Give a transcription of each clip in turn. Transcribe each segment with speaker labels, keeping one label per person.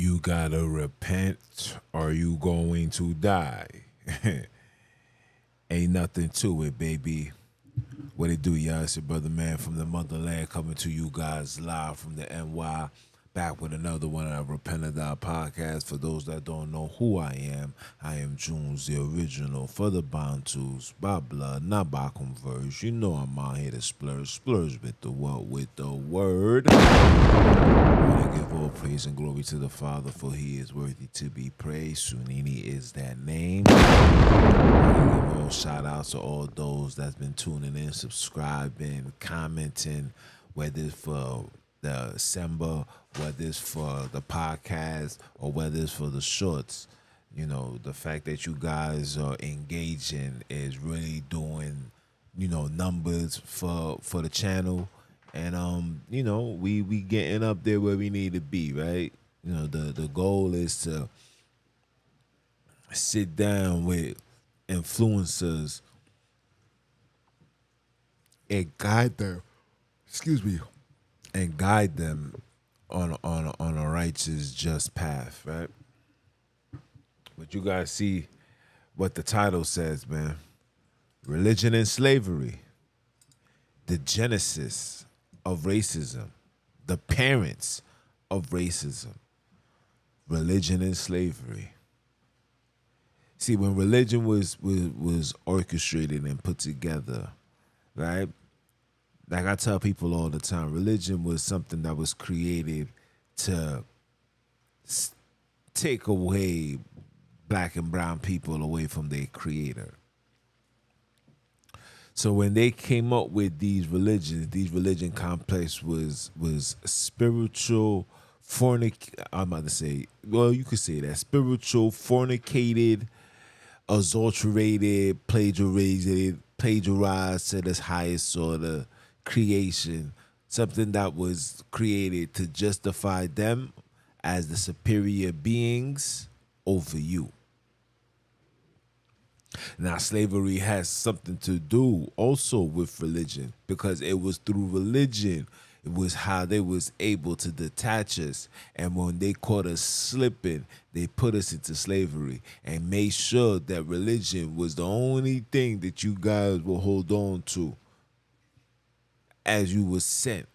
Speaker 1: You gotta repent or you going to die. Ain't nothing to it, baby. What it do, y'all? It's your brother man from the motherland coming to you guys live from the NY. Back with another one of our Repent or Die podcast. For those that don't know who I am Junes, the original for the Bantus, by blood, not by converse. You know I'm out here to splurge with the what with the word. I want to give all praise and glory to the Father, for He is worthy to be praised. Sunini is that name. I want to give all shout outs to all those that's been tuning in, subscribing, commenting, whether it's for the December, whether it's for the podcast, or whether it's for the shorts. You know, the fact that you guys are engaging is really doing, numbers for the channel. And we getting up there where we need to be, right? The goal is to sit down with influencers and guide them. Excuse me, and guide them on a righteous, just path, right? But you guys see what the title says, man. Religion and slavery, the genesis of racism, the parents of racism, religion and slavery. See, when religion was orchestrated and put together, right? Like I tell people all the time, religion was something that was created to take away black and brown people away from their creator. So when they came up with these religion complex was spiritual I'm about to say, well, you could say that spiritual, fornicated, adulterated, plagiarized to this highest sort of creation, something that was created to justify them as the superior beings over you. Now, slavery has something to do also with religion, because it was through religion, it was how they was able to detach us. And when they caught us slipping, they put us into slavery and made sure that religion was the only thing that you guys will hold on to as you were sent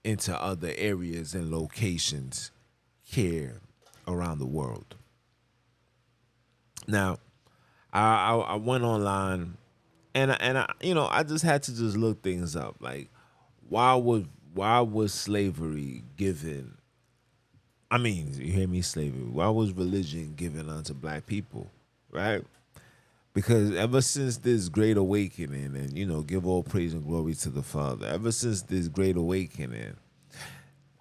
Speaker 1: into other areas and locations here around the world. Now, I went online and I just had to just look things up. Like, why was slavery given? I mean, you hear me? Slavery. Why was religion given unto black people? Right? Because ever since this great awakening, and give all praise and glory to the Father. Ever since this great awakening,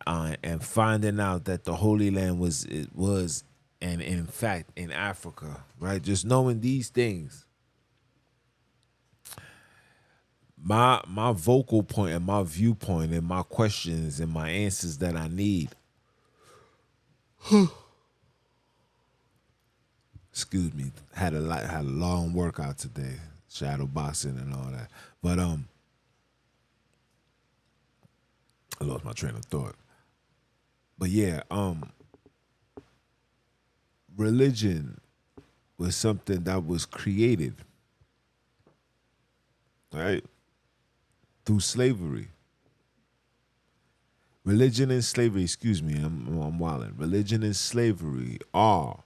Speaker 1: and finding out that the Holy Land was and in fact in Africa, right? Just knowing these things, my vocal point and my viewpoint and my questions and my answers that I need. Excuse me, had a long workout today, shadow boxing and all that. But I lost my train of thought. But yeah, religion was something that was created, right, through slavery. Religion and slavery, excuse me, I'm wilding. Religion and slavery are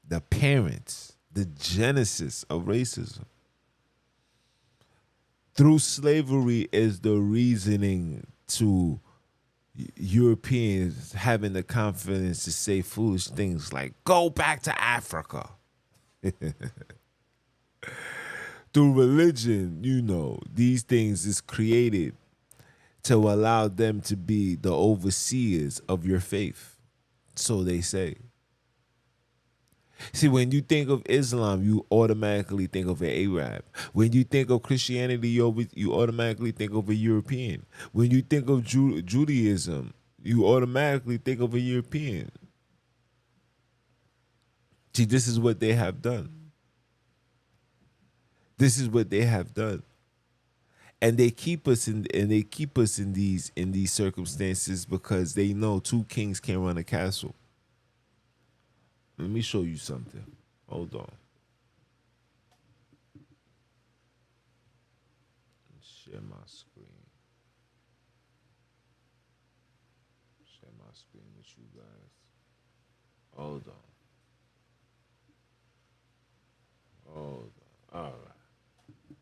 Speaker 1: the parents, the genesis of racism. Through slavery is the reasoning to Europeans having the confidence to say foolish things like, go back to Africa. Through religion, these things is created to allow them to be the overseers of your faith. So they say. See, when you think of Islam, you automatically think of an Arab. When you think of Christianity, you automatically think of a European. When you think of Judaism, you automatically think of a European. See, this is what they have done. This is what they have done. And they keep us in these circumstances because they know two kings can't run a castle. Let me show you something. Hold on. Share my screen. Share my screen with you guys. Hold on. Hold on. All right.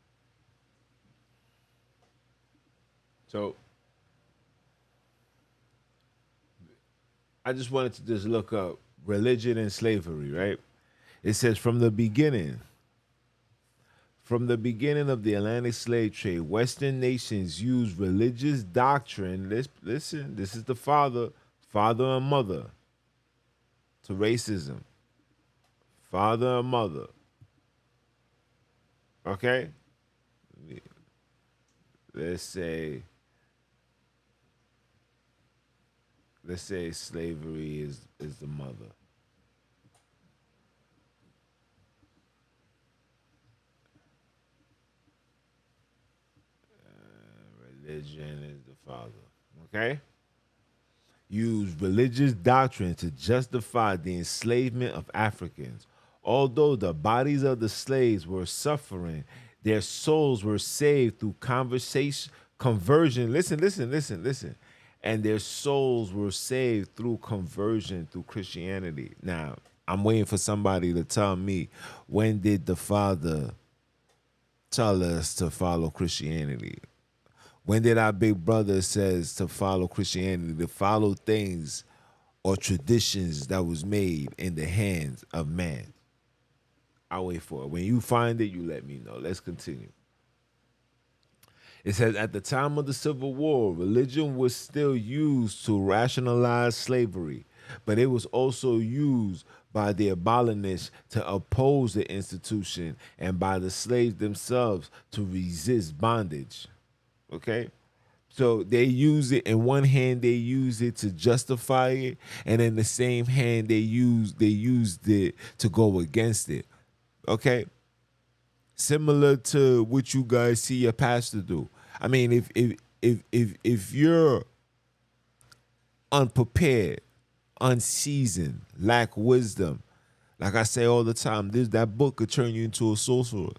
Speaker 1: So I just wanted to just look up religion and slavery, right? It says from the beginning of the Atlantic slave trade, Western nations used religious doctrine. Listen, this is the father and mother to racism. Father and mother. Okay? Let's say slavery is the mother. Religion is the father. Okay? Used religious doctrine to justify the enslavement of Africans. Although the bodies of the slaves were suffering, their souls were saved through conversion. Listen. And their souls were saved through conversion through Christianity. Now, I'm waiting for somebody to tell me, when did the Father tell us to follow Christianity? When did our big brother says to follow Christianity, to follow things or traditions that was made in the hands of man? I'll wait for it. When you find it, you let me know. Let's continue. It says, at the time of the Civil War, religion was still used to rationalize slavery, but it was also used by the abolitionists to oppose the institution and by the slaves themselves to resist bondage. Okay? So they use it, in one hand they use it to justify it, and in the same hand they used it to go against it. Okay? Similar to what you guys see your pastor do. I mean, if you're unprepared, unseasoned, lack wisdom, like I say all the time, that book could turn you into a sorcerer.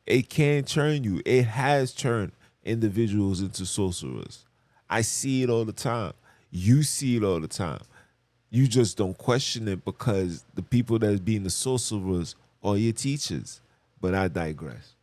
Speaker 1: It can turn you. It has turned individuals into sorcerers. I see it all the time. You see it all the time. You just don't question it because the people that's being the sorcerers are your teachers. But I digress.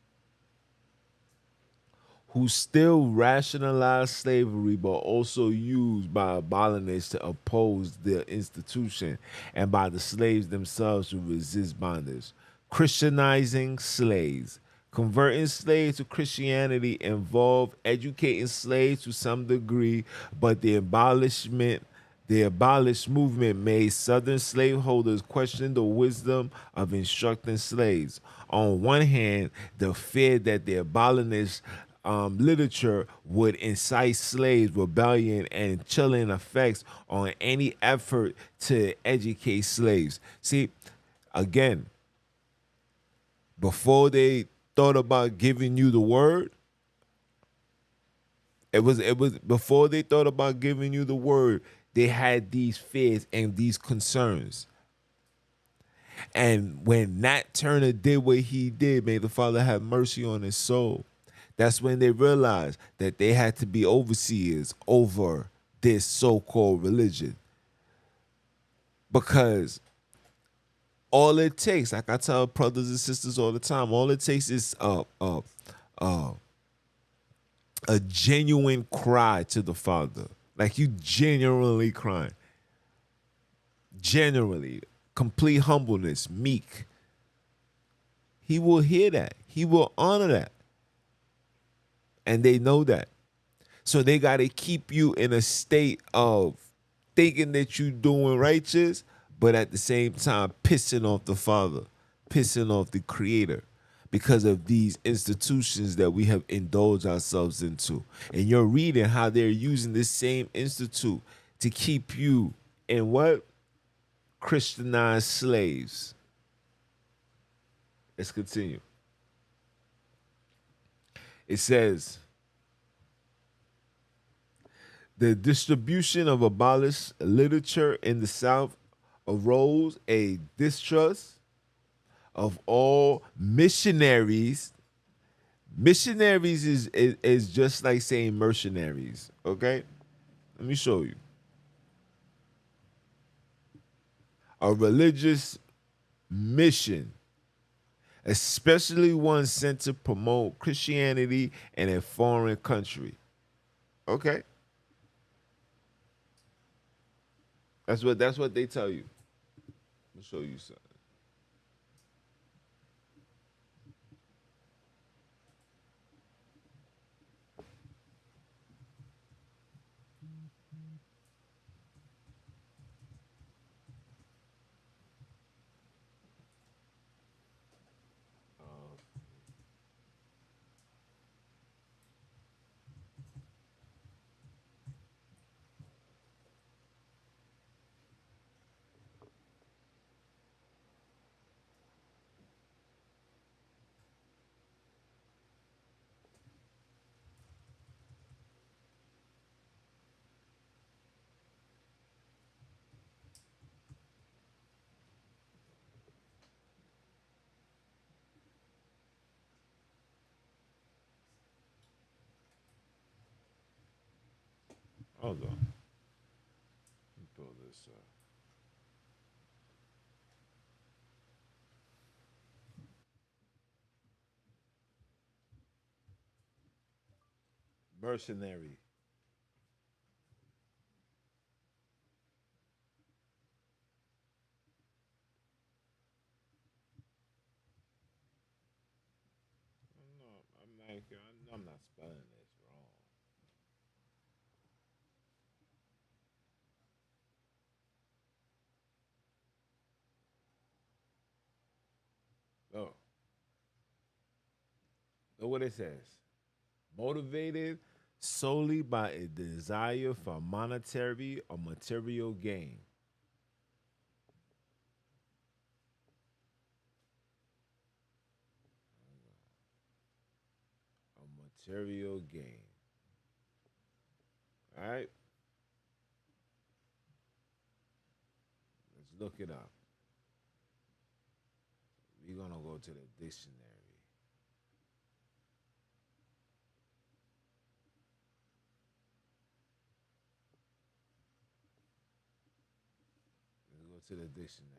Speaker 1: Who still rationalize slavery but also used by abolitionists to oppose the institution and by the slaves themselves to resist bondage. Christianizing slaves. Converting slaves to Christianity involved educating slaves to some degree, but the abolished movement made Southern slaveholders question the wisdom of instructing slaves. On one hand, the fear that the abolitionist literature would incite slaves, rebellion, and chilling effects on any effort to educate slaves. See, again, before they thought about giving you the word, it was before they thought about giving you the word, they had these fears and these concerns. And when Nat Turner did what he did, may the Father have mercy on his soul, that's when they realized that they had to be overseers over this so-called religion. Because all it takes, like I tell brothers and sisters all the time, all it takes is a genuine cry to the Father. Like you genuinely crying. Genuinely. Complete humbleness, meek. He will hear that. He will honor that. And they know that. So they got to keep you in a state of thinking that you're doing righteous, but at the same time pissing off the Father, pissing off the Creator, because of these institutions that we have indulged ourselves into. And you're reading how they're using this same institute to keep you in what? Christianized slaves. Let's continue. It says, the distribution of abolished literature in the South arose a distrust of all missionaries. Missionaries is just like saying mercenaries. Okay, let me show you. A religious mission, especially one sent to promote Christianity in a foreign country. Okay, that's what they tell you. Let me show you something. Hold on. Let me pull this up. Mercenary. No, I'm not spelling this wrong. Oh, look what it says. Motivated solely by a desire for monetary or material gain. A material gain. All right, let's look it up. We're gonna go to the dictionary. Let's go to the dictionary.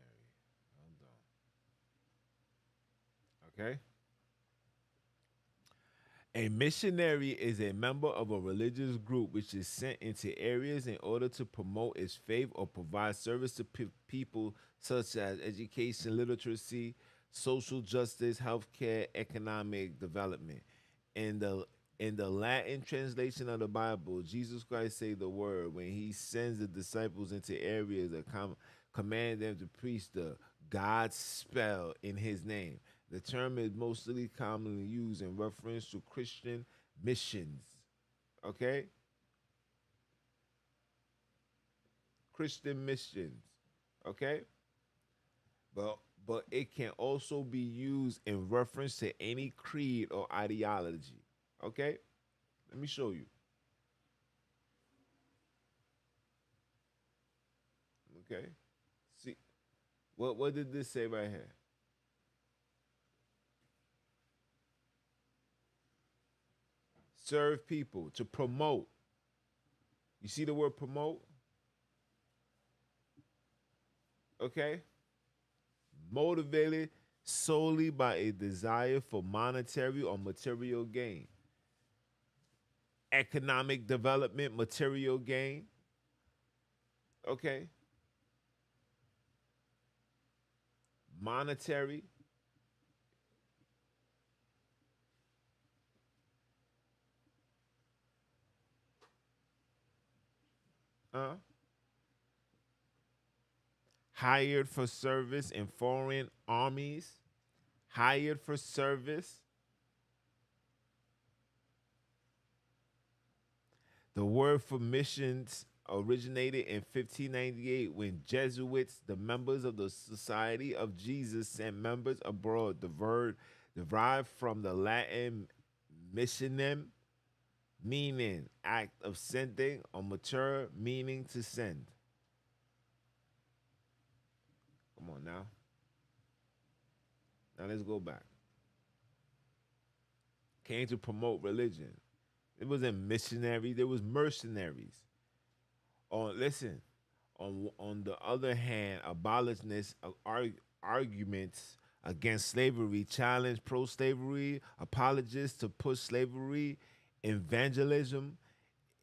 Speaker 1: Hold on. Okay. A missionary is a member of a religious group which is sent into areas in order to promote its faith or provide service to people such as education, literacy, social justice, healthcare, economic development. In the in the Latin translation of the Bible, Jesus Christ say the word when he sends the disciples into areas that command them to preach the God's spell in his name. The term is mostly commonly used in reference to Christian missions. Okay? Christian missions. Okay? But but it can also be used in reference to any creed or ideology. Okay? Let me show you. Okay? See what did this say right here? Serve people, to promote. You see the word promote? Okay? Motivated solely by a desire for monetary or material gain. Economic development, material gain. Okay? Monetary, uh, hired for service in foreign armies, hired for service. The word for missions originated in 1598 when Jesuits, the members of the Society of Jesus, sent members abroad. The word derived from the Latin missionem, meaning act of sending, or mature, meaning to send. on now. Now let's go back. Came to promote religion. It wasn't missionaries, there was mercenaries. On listen, on the other hand, abolitionists arguments against slavery challenge pro-slavery apologists to push slavery evangelism.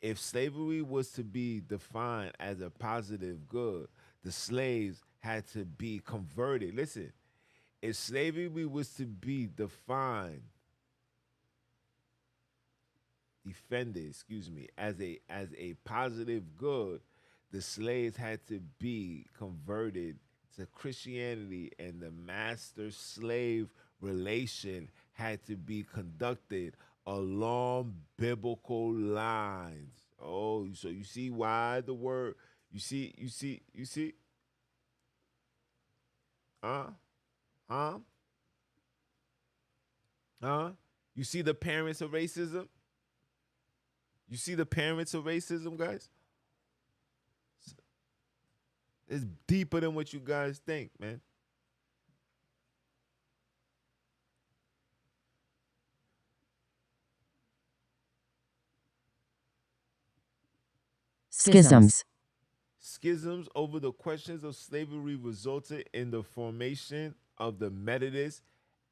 Speaker 1: If slavery was to be defined as a positive good, the slaves had to be converted. Listen, if slavery was to be defended, as a positive good, the slaves had to be converted to Christianity, and the master slave relation had to be conducted along biblical lines. Oh, so you see why the word you see huh? Huh? Huh? You see the parents of racism? You see the parents of racism, guys? It's deeper than what you guys think, man.
Speaker 2: Schisms.
Speaker 1: Schisms over the questions of slavery resulted in the formation of the Methodist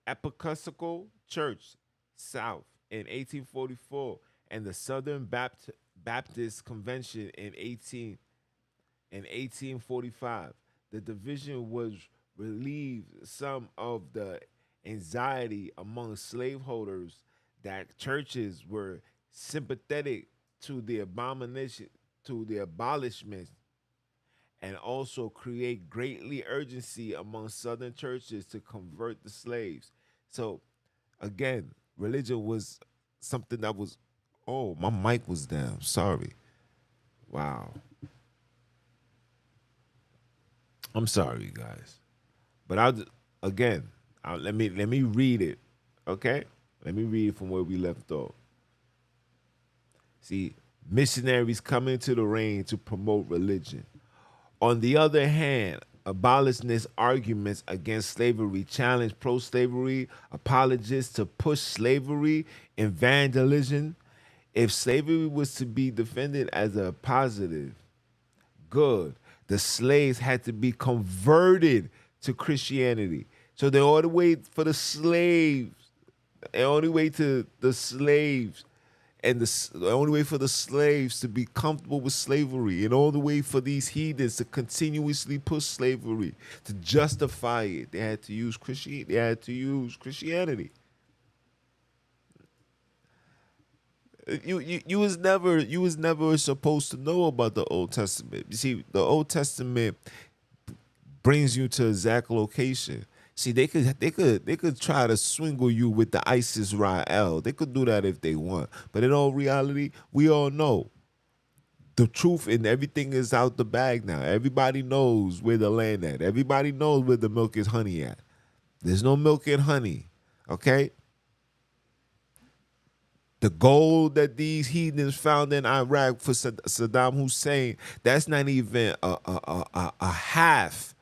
Speaker 1: Episcopal Church South in 1844 and the Southern Baptist Convention in 1845. The division was relieved some of the anxiety among slaveholders that churches were sympathetic to the abomination to the abolishment, and also create greatly urgency among southern churches to convert the slaves. So again, religion was something that was, oh, my mic was down. Sorry. Wow. I'm sorry, guys. But again, let me read it. Okay? Let me read it from where we left off. See, missionaries come into the reign to promote religion. On the other hand, abolitionist arguments against slavery challenge pro-slavery apologists to push slavery evangelism. If slavery was to be defended as a positive good, the slaves had to be converted to Christianity. So the only way for the slaves, the only way to the slaves and the only way for the slaves to be comfortable with slavery, and all the way for these heathens to continuously push slavery to justify it, they had to use Christianity. They had to use Christianity. You was never supposed to know about the Old Testament. You see, the Old Testament brings you to exact location. See, they could try to swingle you with the ISIS Rael. They could do that if they want. But in all reality, we all know the truth, and everything is out the bag now. Everybody knows where the land at. Everybody knows where the milk is honey at. There's no milk and honey. Okay? The gold that these heathens found in Iraq for Saddam Hussein, that's not even a half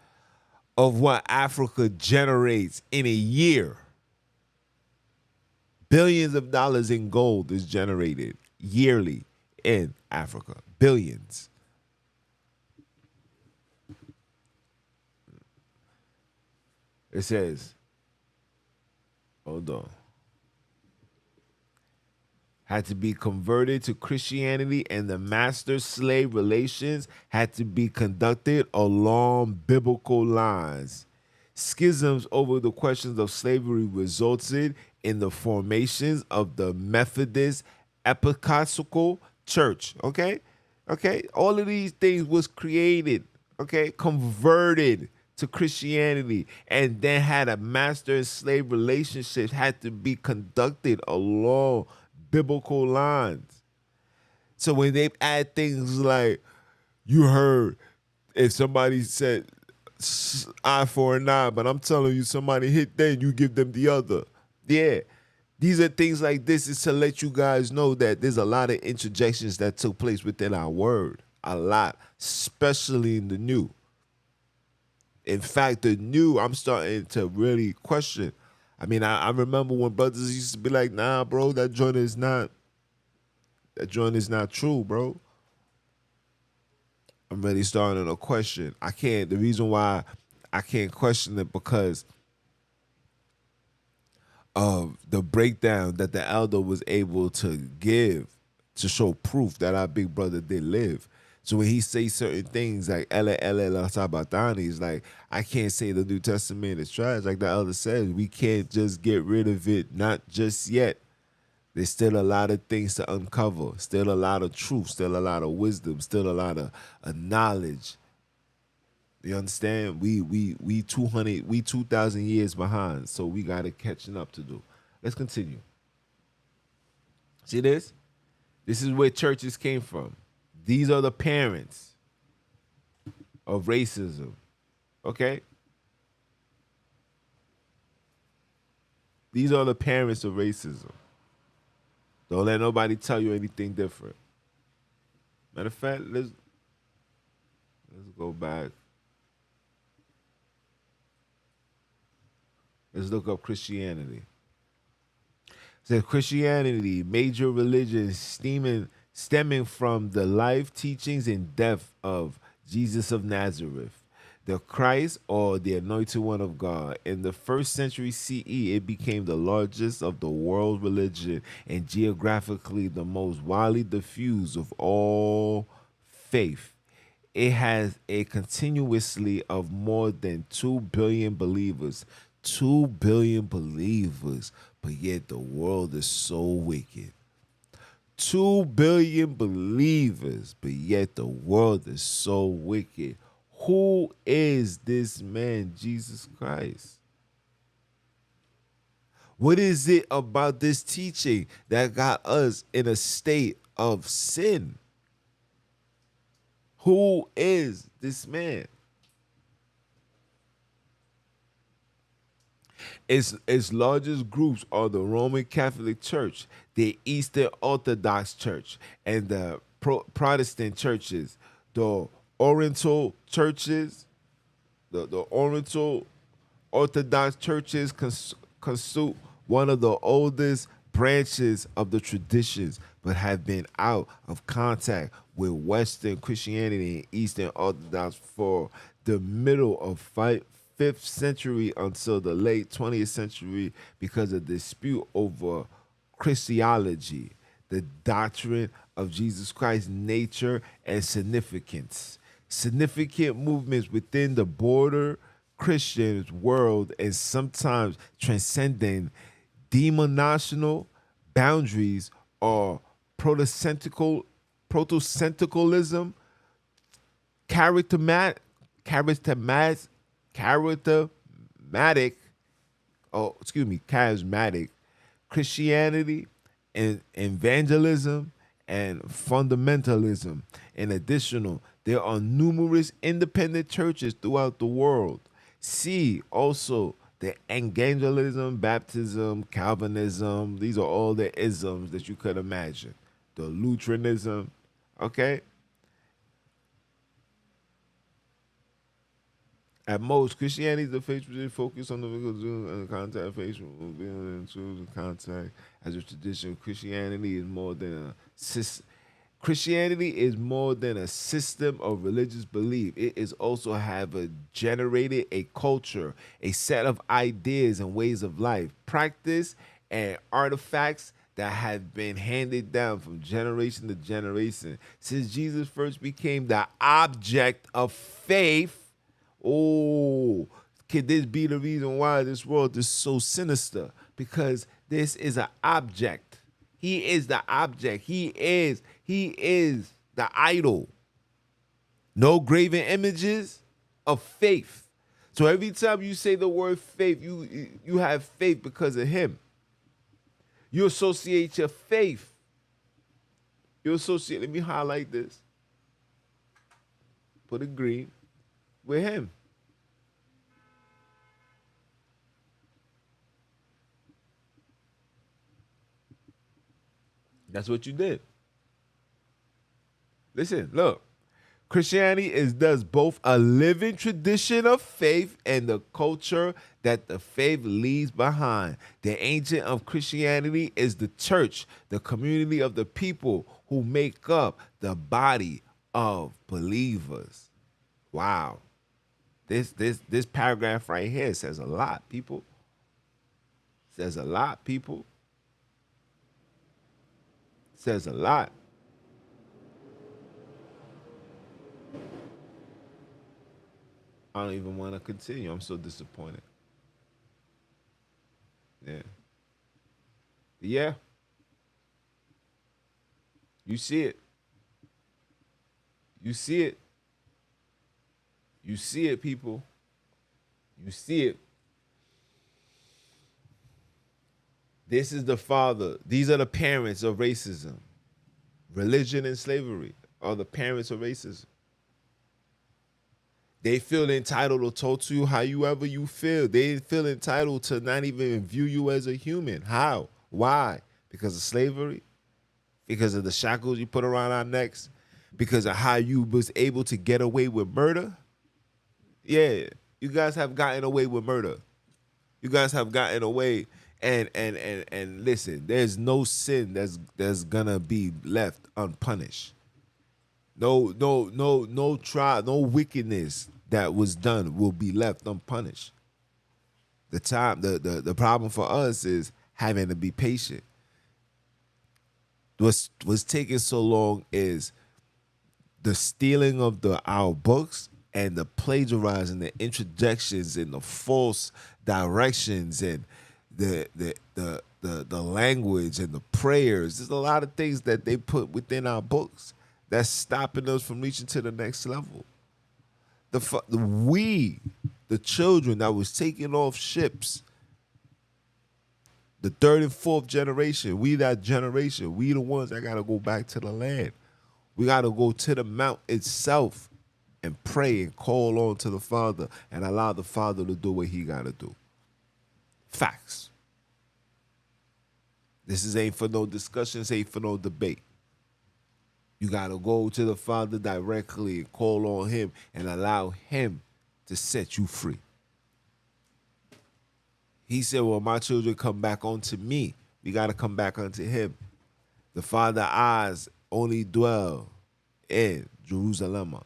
Speaker 1: of what Africa generates in a year. Billions of dollars in gold is generated yearly in Africa. Billions. It says, hold on. Had to be converted to Christianity, and the master-slave relations had to be conducted along biblical lines. Schisms over the questions of slavery resulted in the formations of the Methodist Episcopal Church. Okay? Okay? All of these things was created, okay, converted to Christianity, and then had a master and slave relationship had to be conducted along biblical lines. So when they add things like, you heard if somebody said eye for an eye, but I'm telling you, somebody hit them, you give them the other. Yeah. These are things like this is to let you guys know that there's a lot of interjections that took place within our word. A lot, especially in the new. In fact, the new, I'm starting to really question. I mean, I remember when brothers used to be like, nah, bro, that joint is not true, bro. I'm really starting to question. I can't, the reason why I can't question it because of the breakdown that the elder was able to give to show proof that our big brother did live. So when he say certain things like Ella Ella La Sabatani, it's like I can't say the New Testament is trash. Like the elder says, we can't just get rid of it, not just yet. There's still a lot of things to uncover, still a lot of truth, still a lot of wisdom, still a lot of knowledge. You understand? We 200, we 2,000 years behind, so we got it catching up to do. Let's continue. See this? This is where churches came from. These are the parents of racism. Okay? These are the parents of racism. Don't let nobody tell you anything different. Matter of fact, let's go back. Let's look up Christianity. It says Christianity, major religion stemming from the life, teachings, and death of Jesus of Nazareth, the Christ or the anointed one of God. In the first century CE, it became the largest of the world religion and geographically the most widely diffused of all faith. It has a continuously of more than 2 billion believers. 2 billion believers, but yet the world is so wicked. 2 billion believers, but yet the world is so wicked. Who is this man, Jesus Christ? What is it about this teaching that got us in a state of sin? Who is this man? Its largest groups are the Roman Catholic Church, the Eastern Orthodox Church, and the Protestant churches, the Oriental churches, the Oriental Orthodox churches constitute one of the oldest branches of the traditions, but have been out of contact with Western Christianity and Eastern Orthodox for the middle of 5th century until the late 20th century because of dispute over Christology, the doctrine of Jesus Christ's nature and significance. Significant movements within the border Christian world and sometimes transcending denominational boundaries or Protestantalism, charismatic, charismatic Christianity and evangelism and fundamentalism. In addition, there are numerous independent churches throughout the world. See also the evangelism, baptism, Calvinism. These are all the isms that you could imagine. The Lutheranism, okay? At most, Christianity is the faith focus on the and contact, faith and contact. As a tradition, Christianity is more than a system of religious belief. It is also generated a culture, a set of ideas and ways of life, practice, and artifacts that have been handed down from generation to generation since Jesus first became the object of faith. Oh, could this be the reason why this world is so sinister? Because this is an object. He is the object. He is the idol. No graven images of faith. So every time you say the word faith, you have faith because of him. You associate your faith. Let me highlight this. Put a green with him. That's what you did. Listen, look. Christianity is thus both a living tradition of faith and the culture that the faith leaves behind. The ancient of Christianity is the church, the community of the people who make up the body of believers. Wow. This paragraph right here says a lot, people. Says a lot, people. Says a lot. I don't even want to continue. I'm so disappointed. Yeah. Yeah. You see it. You see it. You see it, people. You see it. This is the father. These are the parents of racism. Religion and slavery are the parents of racism. They feel entitled to talk to you however you feel. They feel entitled to not even view you as a human. How? Why? Because of slavery? Because of the shackles you put around our necks? Because of how you was able to get away with murder? Yeah, you guys have gotten away with murder. You guys have gotten away, and listen, there's no sin that's gonna be left unpunished. No trial, no wickedness that was done will be left unpunished. The problem for us is having to be patient. What's taking so long is the stealing of our books and the plagiarizing, the introductions and the false directions and the language and the prayers. There's a lot of things that they put within our books that's stopping us from reaching to the next level. The children that was taking off ships, the third and fourth generation, we that generation, we the ones that gotta go back to the land. We gotta go to the mount itself and pray and call on to the Father and allow the Father to do what he gotta do. Facts. Ain't for no discussions, ain't for no debate. You gotta go to the Father directly and call on him and allow him to set you free. He said, well, my children come back unto me. We gotta come back unto him. The Father's eyes only dwell in Jerusalem.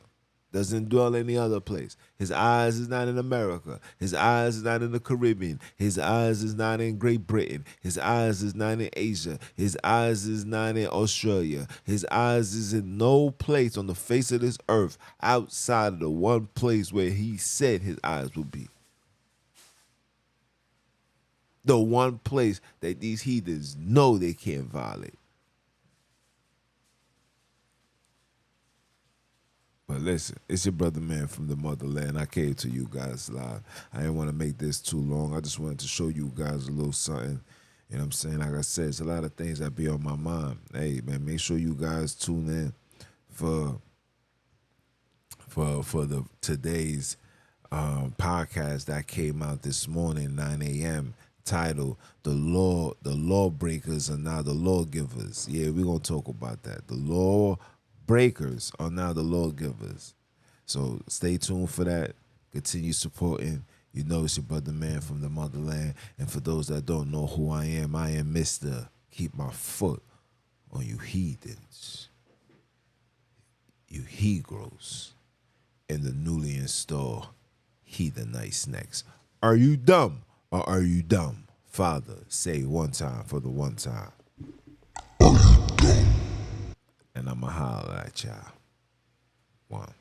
Speaker 1: Doesn't dwell any other place. His eyes is not in America. His eyes is not in the Caribbean. His eyes is not in Great Britain. His eyes is not in Asia. His eyes is not in Australia. His eyes is in no place on the face of this earth outside of the one place where he said his eyes would be. The one place that these heathens know they can't violate. But listen, it's your brother man from the motherland. I came to you guys live. I didn't want to make this too long. I just wanted to show you guys a little something. You know what I'm saying? Like I said, it's a lot of things that be on my mind. Hey, man, make sure you guys tune in for the today's podcast that came out this morning, 9 a.m., titled The Lawbreakers Are Now the Lawgivers. Yeah, we're going to talk about that. The lawbreakers are now the lawgivers. So stay tuned for that. Continue supporting. You know it's your brother man from the motherland. And for those that don't know who I am Mr. Keep My Foot on you heathens. You he-grows in the newly installed Heathenites Snacks. Are you dumb or are you dumb? Father, say one time for the one time. And I'ma holler at y'all. One.